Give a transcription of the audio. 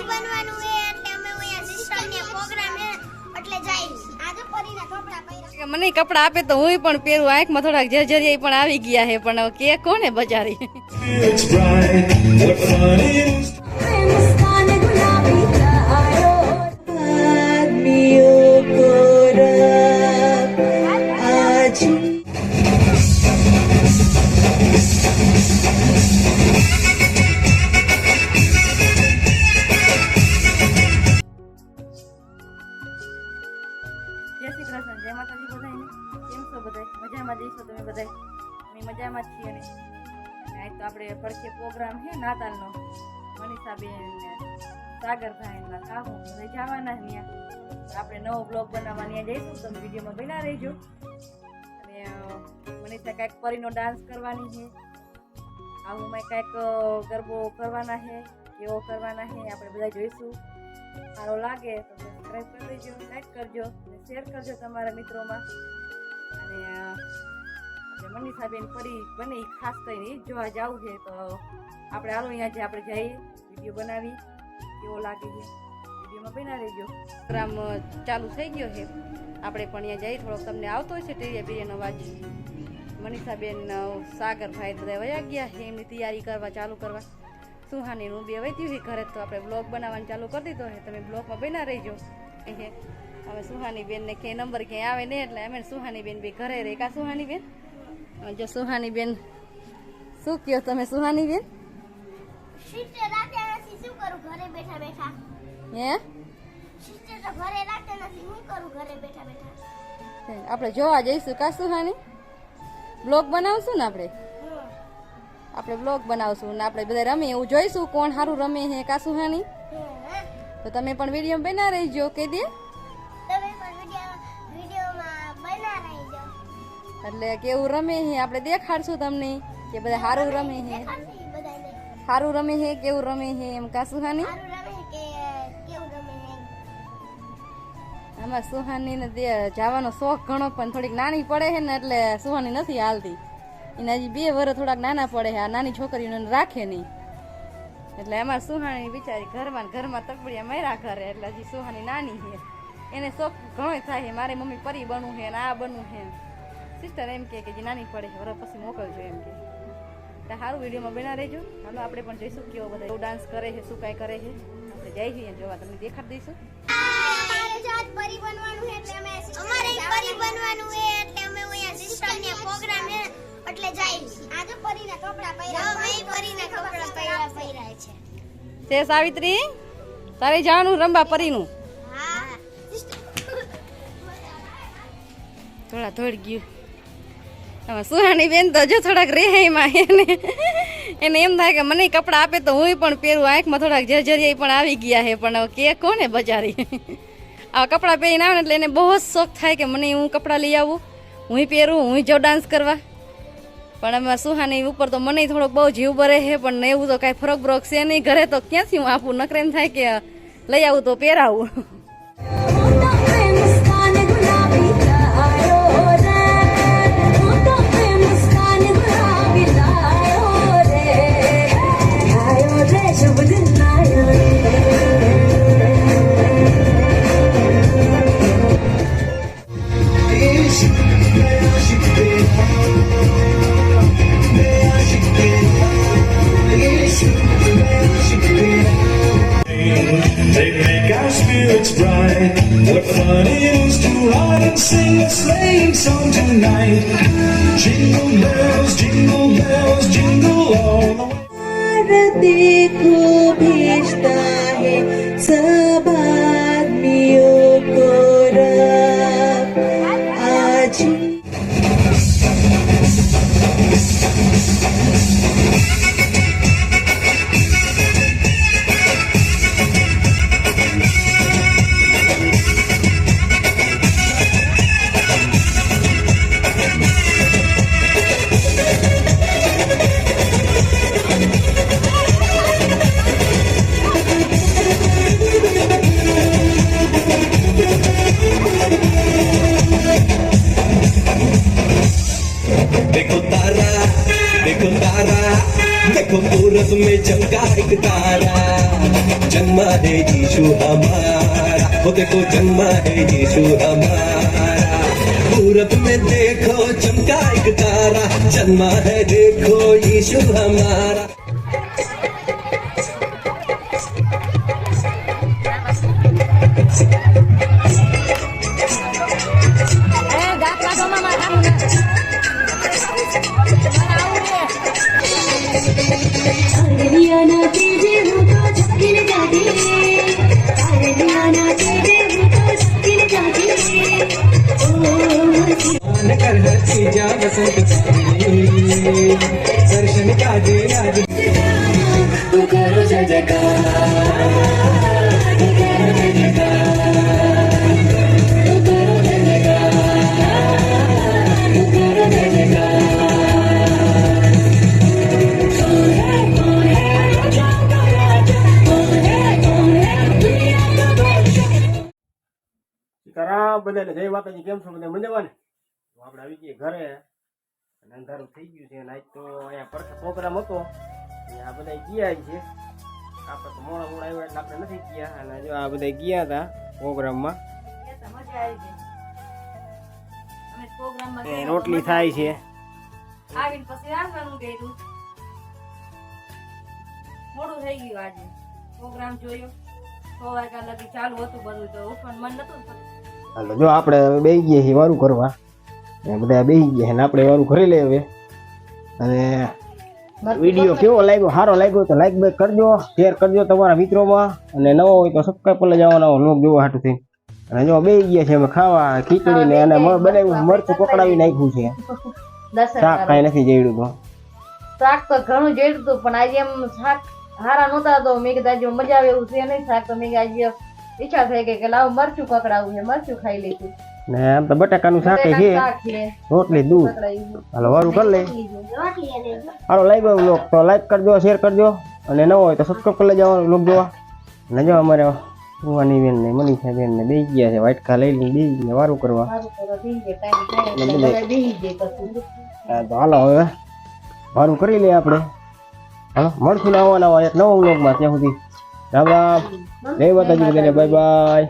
પરી બનવાનું છે એટલે અમે અહીંયા સિસ્ટમ ને પ્રોગ્રામ છે એટલે જાય આજે પરીના કપડા પહેર્યા મને કપડા આપે તો હું પણ પહેરું આંખમાં થોડાક જર્જરિયા પણ આવી ગયા છે પણ હવે કે કોને બજારી It's bright. What fun it is. જય શ્રી કૃષ્ણ, જય માતાજી બધાને. કેમ છો બધા? મજામાં જઈશો તમે બધા? અમે મજામાં જ છીએ ને. આજ તો આપણે પડખે પ્રોગ્રામ છે નાતાલનો. મનીષાબેન ને સાગરભાઈ ના સાહુ બધા જવાના છે ત્યાં. આપણે નવો બ્લોગ બનાવવા ત્યાં જઈશું. તમે વિડીયોમાં બના રહેજો. અને મનીષા કાંઈક પરીનો ડાન્સ કરવાની છે. આવું મેં કાંઈક ગરબો કરવાના છે, કેવો કરવાના છે આપણે બધા જોઈશું. સારો લાગે તો સબસ્ક્રાઈબ કરી દેજો, લાઈક કરજો અને શેર કરજો તમારા મિત્રોમાં. અને આપણે મનીષાબેન પરી બને ખાસ કરીને એ જ જોવા જવું છે તો આપણે હાલો અહીંયા જે આપણે જઈએ વિડીયો બનાવી કેવો લાગે છે વિડીયોમાં બના રહેજો. પ્રોગ્રામ ચાલુ થઈ ગયો છે આપણે પણ અહીંયા જઈએ. થોડોક તમને આવતો હોય છે ટીરિયા બીરિયાનો અવાજ. મનીષાબેન સાગરભાઈ બધા વયા ગયા છે એમની તૈયારી કરવા ચાલુ કરવા. સુહાનીનું બે વૈદ્યું છે ઘરે તો આપણે બ્લોગ બનાવવાનું ચાલુ કરી દીધો છે. તમે બ્લોગમાં બના રહેજો. હવે સુહાની બેનને ક્યાંય નંબર ક્યાંય આવે નહીં એટલે અમે સુહાની બેન બી ઘરે રહી. કા સુહાની બેન? જો સુહાની બેન શું કહો તમે સુહાની બેન? સિસ્ટર રાખ્યા નથી શું કરું ઘરે બેઠા બેઠા હે સિસ્ટર તો ઘરે રાખતા નથી હું કરું ઘરે બેઠા બેઠા આપણે જોવા જઈશું. કા સુહાની બ્લોગ બનાવશું ને આપણે બ્લોગ બનાવશું ને આપણે બધા રમીએ એવું જોઈશું કોણ સારું રમે છે. કા સુહાની? તો તમે પણ વિડીયો બના રહીજો કહી દે. તમે પણ વિડીયોમાં બના રહીજો એટલે કેવું રમે છે આપણે દેખાડશું તમને કે બધા સારું રમે છે, દેખાડશે બધાને સારું રમે છે કેવું રમે છે એમ. કા સુહાની? સારું રમે કે કેવું રમે છે આમાં સુહાનીને જવાનો શોખ ઘણો પણ થોડીક નાની પડે છે ને એટલે સુહાની નથી હાલતી. એને હજી 2 વર્ષ થોડાક નાના પડે છે. આ નાની છોકરીઓને રાખે નહીં એટલે અમારે સુહાની બિચારી ઘરમાં તકબડિયા માર્યા કરે એટલે હજી સુહાની નાની છે. એને શોખ ઘણો થાય છે મારે મમ્મી પરી બનવું છે ને આ બનવું છે. સિસ્ટર એમ કે જે નાની પડે છે વરસ પછી મોકલજો એમ કે. તો સારું વિડીયોમાં બના રહેજો. હાલો આપણે પણ જોઈશું કેવો બધા ડાન્સ કરે છે શું કાંઈ કરે છે. આપણે જઈ જઈએ જોવા તમને દેખાડી દઈશું. અમારે જાત પરી બનવાનું છે એટલે અમે અમારે પરી બનવાનું છે એટલે અમે અહીંયા સિસ્ટમ ને પ્રોગ્રામ છે એટલે જાય આજે પરીના કપડા પહેર્યા મેં પરીના કપડા પહેર્યા છે. તે સાવિત્રી તારે જવાનું રંબા પરીનું? હા થોડા થોડ ગયું. હવે સુહાની બેન તો જો થોડાક રેહાઈમાં એને એમ થાય કે મને કપડાં આપે તો હું પણ પહેરું. આંખમાં થોડાક જર્જરિયા પણ આવી ગયા છે પણ હવે કે કોને બજારી આવા કપડાં પહેરીને આવે ને એટલે એને બહુ જ શોખ થાય કે મને હું કપડાં લઈ આવું, હું પહેરું, હું જાઉં ડાન્સ કરવા. પણ અમે સુહાની ઉપર તો મને થોડોક બહુ જીવ બરે છે પણ એવું તો કાંઈ ફરક બ્રોક છે નહીં. ઘરે તો ક્યાંથી હું આપું? નકર એમ થાય કે લઈ આવું તો પહેરાવું. They make our spirits bright. What fun it is to ride and sing a sleighing song tonight. Jingle bells, jingle all the way. आरती को भेजता है सब आदमियों को रब आज जन्मा है यीशु हमारा, वो देखो जन्मा है यीशु हमारा। पूरब में देखो चमका एक तारा, जन्मा है देखो यीशु हमारा। आरलियाना तेरे हो तो झपकिल जाते, आरलियाना तेरे हो तो झपकिल जाते। मान कर हसी जा बसंत पानी, दर्शन का दे आज तू करो जय जयकार, तू करो जय जयकार, तू करो जय जयकार, तू करो जय जयकार। સીતારામ બધાને જય માતાજી. કેમ છો બધા મજામાં ને? તો આપણે આવી ગઈએ ઘરે અને અંધારું થઈ ગયું છે અને આજ તો અહીંયા પરખે પ્રોગ્રામ હતો આ બધા ગયા છે. આપણે તો મોડા મોડા આવ્યા એટલે આપણે નથી ગયા અને જો આ બધા ગયા હતા પ્રોગ્રામમાં. મજા આવી ગઈ. અમે પ્રોગ્રામમાં એ રોટલી થાય છે. આવીને પછી રાંધવાનું કર્યું. મોડું થઈ ગયું આજે. પ્રોગ્રામ જોયો 6 વાગ્યા લગી ચાલુ હતું બધું તો ઉઠવાનું મન નતું થતું. હાલો જો આપણે બેસી ગયા છીએ વારું કરવા. બધા બેસી ગયા અને આપણે વારું કરી લઈએ હવે. અને વિડીયો કેવો લાગ્યો, સારો લાગ્યો તો લાઈક બેક કરજો, શેર કરજો તમારા મિત્રોમાં અને નવો હોય તો સબસ્ક્રાઈબ કરી જવાના લોક જોવા હાટું થઈ. અને જો બેસી ગયા છે અમે ખાવા ખીચડી ને અને બનાવ્યું મરચું પકડાવી નાખ્યું છે. શાક કાંઈ નથી જેડ્યું તો. શાક તો ઘણું જેડ્યું હતું પણ આજે એમ શાક હારા નહોતા તો મેં કીધું આજે મજા આવે એવું છે નહીં શાક તો મેં આજે ઈચ્છા થઈ ગઈ કે લાવ મરચું પકડાવું છે, મરચું ખાઈ લઈશું. ને આમ તો બટાકાનું શાક છે, રોટલી દૂધ. હાલો વારું કરી લઈ. હાલો લાગ્યો બ્લોગ તો લાઈક કરજો, શેર કરજો અને નવો હોય તો સબસ્ક્રાઈબ કરી લેજો બ્લોગ જોવા. અને જો અમારે રૂવાની બેન ને મનીષા બેન ને બેસી ગયા છે વાટકા લઈ લઈને બેસી ગયા વારું કરવા. હા તો હાલો હવે વારું કરી લઈએ આપણે. હાલો મળશું નવા નવા એક નવો બ્લોગમાં. ત્યાં સુધી રામ રામ, જય માતાજી, બાય બાય.